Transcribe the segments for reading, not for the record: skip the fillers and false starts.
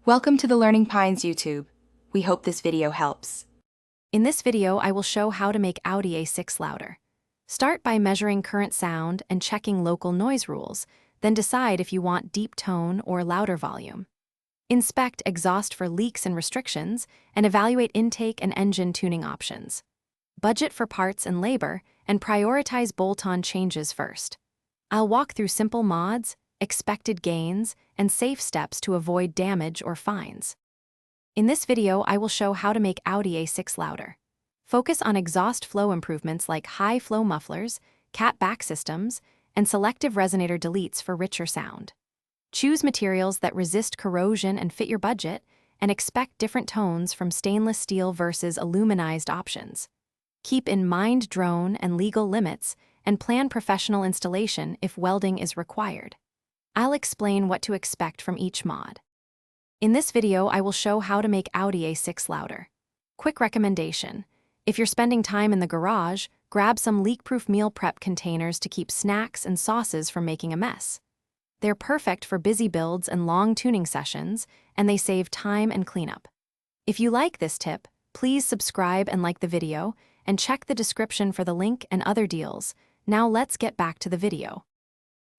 Welcome to the Learning Pines YouTube. We hope this video helps. In this video, I will show how to make Audi A6 louder. Start by measuring current sound and checking local noise rules, then decide if you want deep tone or louder volume. Inspect exhaust for leaks and restrictions, and evaluate intake and engine tuning options. Budget for parts and labor, and prioritize bolt-on changes first. I'll walk through simple mods, expected gains, and safe steps to avoid damage or fines. In this video, I will show how to make Audi A6 louder. Focus on exhaust flow improvements like high-flow mufflers, cat back systems, and selective resonator deletes for richer sound. Choose materials that resist corrosion and fit your budget, and expect different tones from stainless steel versus aluminized options. Keep in mind drone and legal limits, and plan professional installation if welding is required. I'll explain what to expect from each mod. In this video, I will show how to make Audi A6 louder. Quick recommendation: if you're spending time in the garage, grab some leak-proof meal prep containers to keep snacks and sauces from making a mess. They're perfect for busy builds and long tuning sessions, and they save time and cleanup. If you like this tip, please subscribe and like the video, and check the description for the link and other deals. Now let's get back to the video.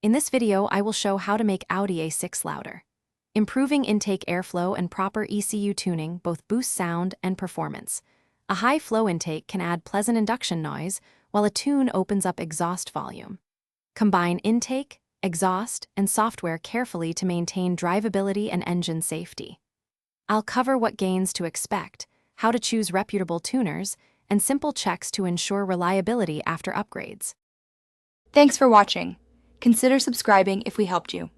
In this video, I will show how to make Audi A6 louder. Improving intake airflow and proper ECU tuning both boost sound and performance. A high flow intake can add pleasant induction noise, while a tune opens up exhaust volume. Combine intake, exhaust, and software carefully to maintain drivability and engine safety. I'll cover what gains to expect, how to choose reputable tuners, and simple checks to ensure reliability after upgrades. Thanks for watching. Consider subscribing if we helped you.